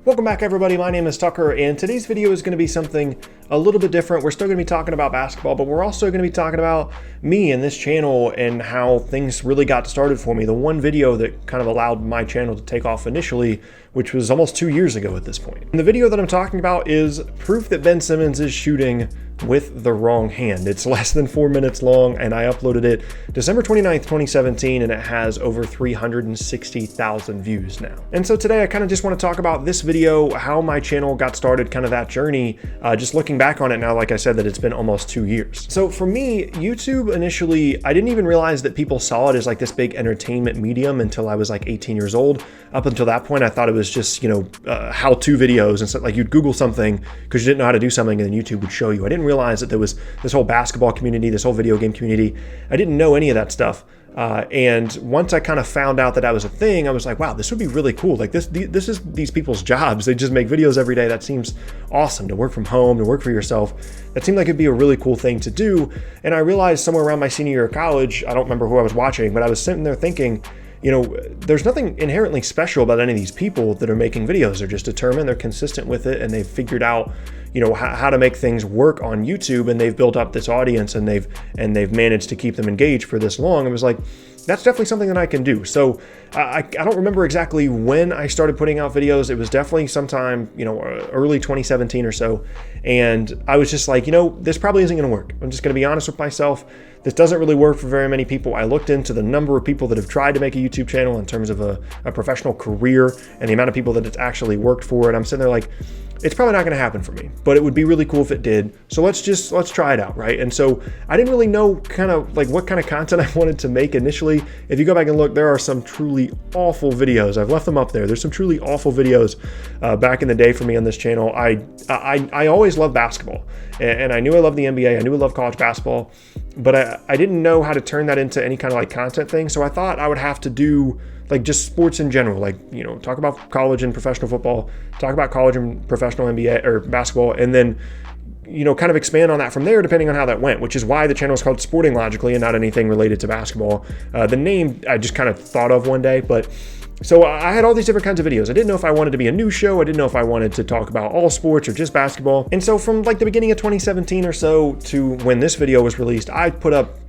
Welcome back, everybody. My name is Tucker, and today's video is going to be something a little bit different. We're still going to be talking about basketball, but we're also going to be talking about me and this channel and how things really got started for me. The one video that kind of allowed my channel to take off initially, which was almost 2 years ago at this point. And the video that I'm talking about is proof that Ben Simmons is shooting with the wrong hand. It's less than 4 minutes long, and I uploaded it December 29th, 2017, and it has over 360,000 views now. And so today I kind of just want to talk about this video, how my channel got started, kind of that journey, just looking back on it now, like I said, that it's been almost 2 years. So for me, YouTube initially, I didn't even realize that people saw it as like this big entertainment medium until I was like 18 years old. Up until that point, I thought it was just, how-to videos and stuff. Like you'd Google something because you didn't know how to do something, and then YouTube would show you. I didn't realize that there was this whole basketball community, this whole video game community. I didn't know any of that stuff. And once I kind of found out that that was a thing, I was like, wow, this would be really cool. Like this is these people's jobs. They just make videos every day. That seems awesome, to work from home, to work for yourself. That seemed like it'd be a really cool thing to do. And I realized somewhere around my senior year of college, I don't remember who I was watching, but I was sitting there thinking, there's nothing inherently special about any of these people that are making videos. They're just determined, they're consistent with it, and they've figured out, how to make things work on YouTube, and they've built up this audience, and they've managed to keep them engaged for this long. It was like, that's definitely something that I can do. So I don't remember exactly when I started putting out videos. It was definitely sometime, early 2017 or so. And I was just like, this probably isn't going to work. I'm just going to be honest with myself. This doesn't really work for very many people. I looked into the number of people that have tried to make a YouTube channel in terms of a professional career and the amount of people that it's actually worked for. And I'm sitting there like, it's probably not going to happen for me, but it would be really cool if it did. So let's try it out, right? And so I didn't really know kind of like what kind of content I wanted to make initially. If you go back and look, there are some truly awful videos. I've left them up there. There's some truly awful videos back in the day for me on this channel. I always loved basketball, and I knew I loved the NBA. I knew I loved college basketball, but I didn't know how to turn that into any kind of like content thing. So I thought I would have to do like just sports in general, like, talk about college and professional football, talk about college and professional NBA or basketball, and then, kind of expand on that from there, depending on how that went, which is why the channel is called Sporting Logically and not anything related to basketball. The name I just kind of thought of one day, but so I had all these different kinds of videos. I didn't know if I wanted to be a news show. I didn't know if I wanted to talk about all sports or just basketball. And so from like the beginning of 2017 or so to when this video was released, I put up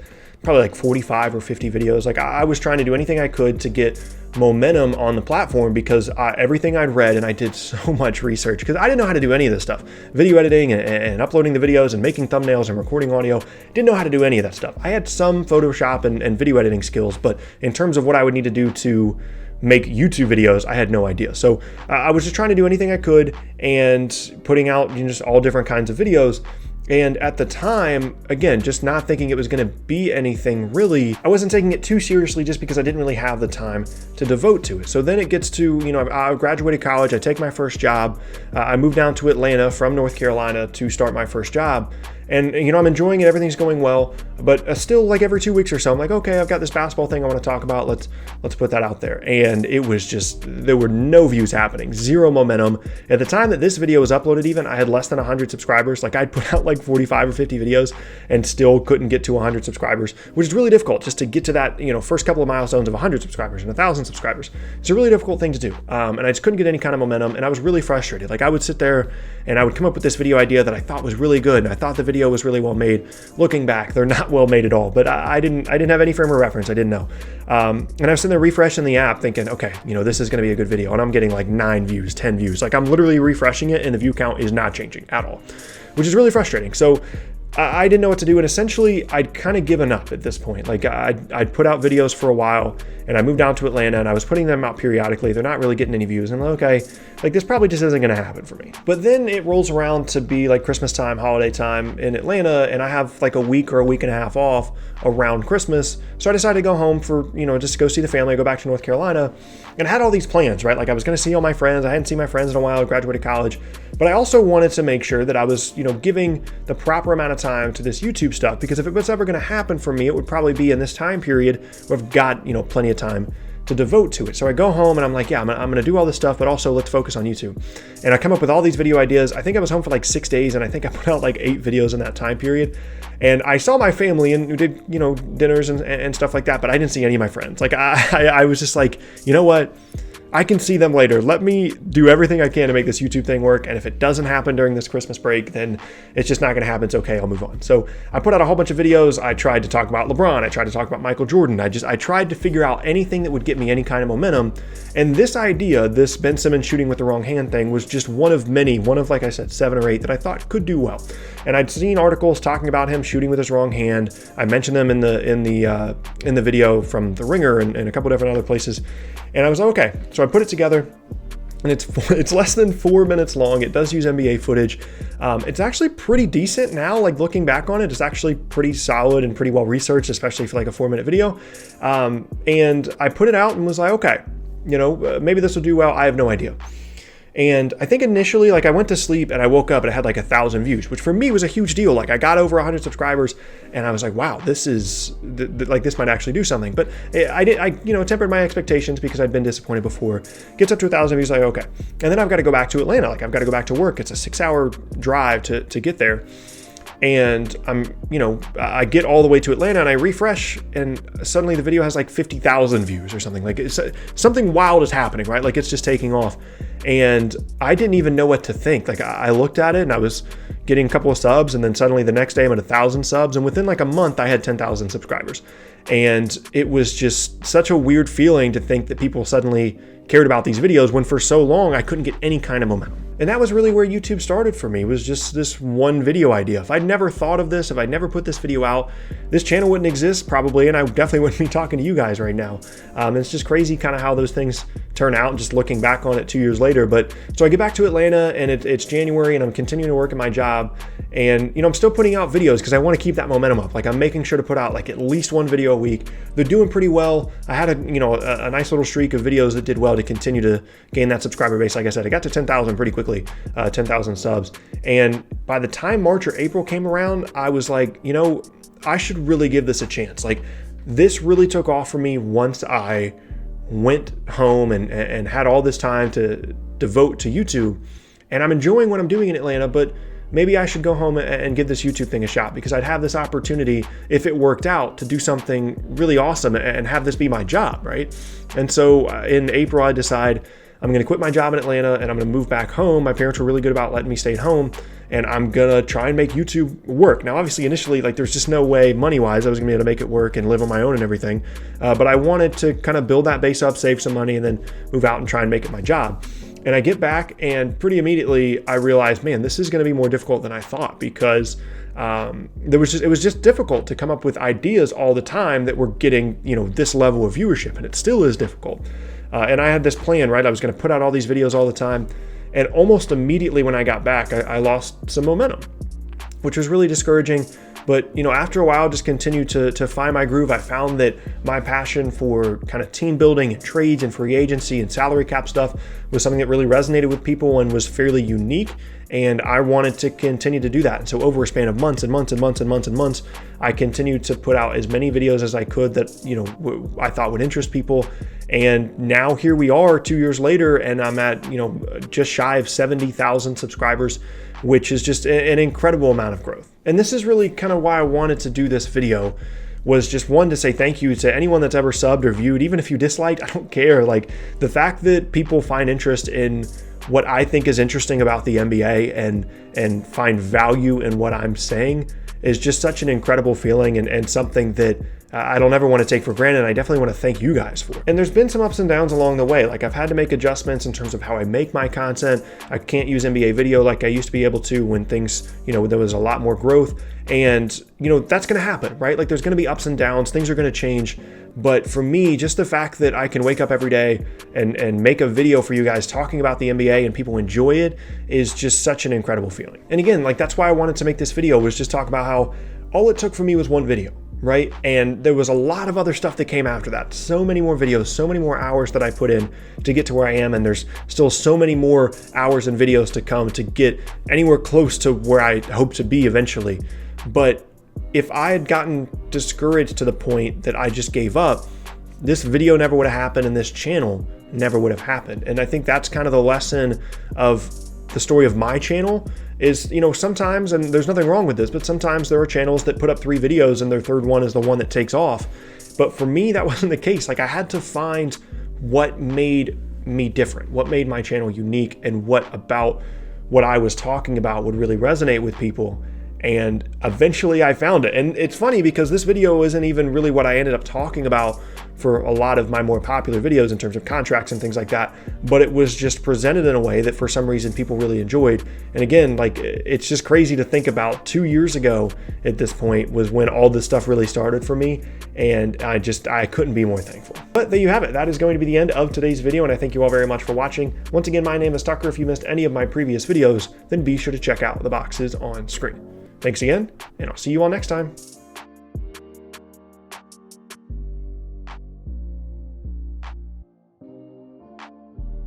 probably like 45 or 50 videos. Like I was trying to do anything I could to get momentum on the platform because everything I'd read, and I did so much research because I didn't know how to do any of this stuff. Video editing and uploading the videos and making thumbnails and recording audio. Didn't know how to do any of that stuff. I had some Photoshop and video editing skills, but in terms of what I would need to do to make YouTube videos, I had no idea. So I was just trying to do anything I could and putting out just all different kinds of videos. And at the time, again, just not thinking it was going to be anything really, I wasn't taking it too seriously just because I didn't really have the time to devote to it. So then it gets to, I graduated college, I take my first job, I moved down to Atlanta from North Carolina to start my first job. And, I'm enjoying it, everything's going well, but still like every 2 weeks or so, I'm like, okay, I've got this basketball thing I want to talk about. Let's put that out there. And it was just, there were no views happening, zero momentum. At the time that this video was uploaded even, I had less than 100 subscribers. Like I'd put out like 45 or 50 videos and still couldn't get to 100 subscribers, which is really difficult just to get to that, first couple of milestones of 100 subscribers and 1,000 subscribers. It's a really difficult thing to do. And I just couldn't get any kind of momentum, and I was really frustrated. Like I would sit there and I would come up with this video idea that I thought was really good, and I thought the video was really well made. Looking back, they're not well made at all, but I didn't have any frame of reference. I didn't know. And I was sitting there refreshing the app thinking, okay, this is going to be a good video, and I'm getting like 9 views, 10 views. Like I'm literally refreshing it and the view count is not changing at all, which is really frustrating. So I didn't know what to do, and essentially I'd kind of given up at this point. Like I'd put out videos for a while, and I moved down to Atlanta, and I was putting them out periodically. They're not really getting any views. And I'm like, okay, like this probably just isn't going to happen for me. But then it rolls around to be like Christmas time, holiday time in Atlanta, and I have like a week or a week and a half off around Christmas. So I decided to go home for, just to go see the family, go back to North Carolina, and I had all these plans, right? Like I was going to see all my friends. I hadn't seen my friends in a while. I graduated college, but I also wanted to make sure that I was, giving the proper amount of time to this YouTube stuff, because if it was ever going to happen for me, it would probably be in this time period where I've got, plenty of time to devote to it. So I go home and I'm like, yeah, I'm going to do all this stuff, but also let's focus on YouTube. And I come up with all these video ideas. I think I was home for like 6 days, and I think I put out like 8 videos in that time period. And I saw my family and we did, dinners and stuff like that, but I didn't see any of my friends. Like I was just like, you know what? I can see them later. Let me do everything I can to make this YouTube thing work. And if it doesn't happen during this Christmas break, then it's just not going to happen. It's okay. I'll move on. So I put out a whole bunch of videos. I tried to talk about LeBron. I tried to talk about Michael Jordan. I tried to figure out anything that would get me any kind of momentum. And this idea, this Ben Simmons shooting with the wrong hand thing, was just one of many, like I said, 7 or 8 that I thought could do well. And I'd seen articles talking about him shooting with his wrong hand. I mentioned them in the video from The Ringer and a couple different other places. And I was like, okay. So I put it together, and it's less than 4 minutes long. It does use NBA footage. It's actually pretty decent now. Like, looking back on it, it's actually pretty solid and pretty well researched, especially for like a 4-minute video. And I put it out and was like, okay, maybe this will do well. I have no idea. And I think initially, like, I went to sleep and I woke up and it had like 1,000 views, which for me was a huge deal. Like, I got over 100 subscribers and I was like, wow, this is like, this might actually do something. But I tempered my expectations because I'd been disappointed before. Gets up to 1,000 views, like, okay. And then I've got to go back to Atlanta. Like, I've got to go back to work. It's a 6-hour drive to get there. And I get all the way to Atlanta and I refresh, and suddenly the video has like 50,000 views or something. Like, something wild is happening, right? Like, it's just taking off. And I didn't even know what to think. Like, I looked at it and I was getting a couple of subs, and then suddenly the next day I'm at 1,000 subs, and within like a month I had 10,000 subscribers. And it was just such a weird feeling to think that people suddenly cared about these videos when for so long I couldn't get any kind of momentum. And that was really where YouTube started for me, was just this one video idea. If I'd never thought of this, if I'd never put this video out, this channel wouldn't exist probably, and I definitely wouldn't be talking to you guys right now. It's just crazy kind of how those things turn out, just looking back on it 2 years later. But so I get back to Atlanta, and it's January, and I'm continuing to work in my job, and I'm still putting out videos because I want to keep that momentum up. Like, I'm making sure to put out like at least one video a week. They're doing pretty well. I had a nice little streak of videos that did well to continue to gain that subscriber base. Like I said, I got to 10,000 pretty quickly. 10,000 subs. And by the time March or April came around, I was like, I should really give this a chance. Like, this really took off for me once I went home and had all this time to devote to YouTube. And I'm enjoying what I'm doing in Atlanta, but maybe I should go home and give this YouTube thing a shot, because I'd have this opportunity, if it worked out, to do something really awesome and have this be my job, right? And so in April, I decide I'm going to quit my job in Atlanta and I'm going to move back home. My parents were really good about letting me stay at home, and I'm going to try and make YouTube work. Now, obviously, initially, like, there's just no way money-wise I was going to be able to make it work and live on my own and everything. But I wanted to kind of build that base up, save some money, and then move out and try and make it my job. And I get back, and pretty immediately I realized, man, this is going to be more difficult than I thought, because it was just difficult to come up with ideas all the time that were getting, this level of viewership, and it still is difficult. And I had this plan, right? I was going to put out all these videos all the time. And almost immediately when I got back, I lost some momentum, which was really discouraging. But, after a while, just continued to find my groove. I found that my passion for kind of team building and trades and free agency and salary cap stuff was something that really resonated with people and was fairly unique. And I wanted to continue to do that. And so over a span of months and months and months and months and months, I continued to put out as many videos as I could that, I thought would interest people. And now here we are 2 years later, and I'm at, just shy of 70,000 subscribers, which is just an incredible amount of growth. And this is really kind of why I wanted to do this video, was just one, to say thank you to anyone that's ever subbed or viewed. Even if you disliked, I don't care. Like, the fact that people find interest in what I think is interesting about the NBA and find value in what I'm saying is just such an incredible feeling, and something that I don't ever want to take for granted. And I definitely want to thank you guys for. And there's been some ups and downs along the way. Like, I've had to make adjustments in terms of how I make my content. I can't use NBA video like I used to be able to when things, there was a lot more growth. And, that's going to happen, right? Like, there's going to be ups and downs. Things are going to change. But for me, just the fact that I can wake up every day and make a video for you guys talking about the NBA and people enjoy it is just such an incredible feeling. And again, like, that's why I wanted to make this video, was just talk about how all it took for me was one video, right? And there was a lot of other stuff that came after that. So many more videos, so many more hours that I put in to get to where I am. And there's still so many more hours and videos to come to get anywhere close to where I hope to be eventually. But if I had gotten discouraged to the point that I just gave up, this video never would have happened, and this channel never would have happened. And I think that's kind of the lesson of the story of my channel is, sometimes, and there's nothing wrong with this, but sometimes there are channels that put up 3 videos and their third one is the one that takes off. But for me, that wasn't the case. Like, I had to find what made me different, what made my channel unique, and what about what I was talking about would really resonate with people. And eventually I found it. And it's funny because this video isn't even really what I ended up talking about for a lot of my more popular videos in terms of contracts and things like that, but it was just presented in a way that for some reason people really enjoyed. And again, like, it's just crazy to think about 2 years ago at this point was when all this stuff really started for me. And I couldn't be more thankful. But there you have it. That is going to be the end of today's video. And I thank you all very much for watching. Once again, my name is Tucker. If you missed any of my previous videos, then be sure to check out the boxes on screen. Thanks again, and I'll see you all next time.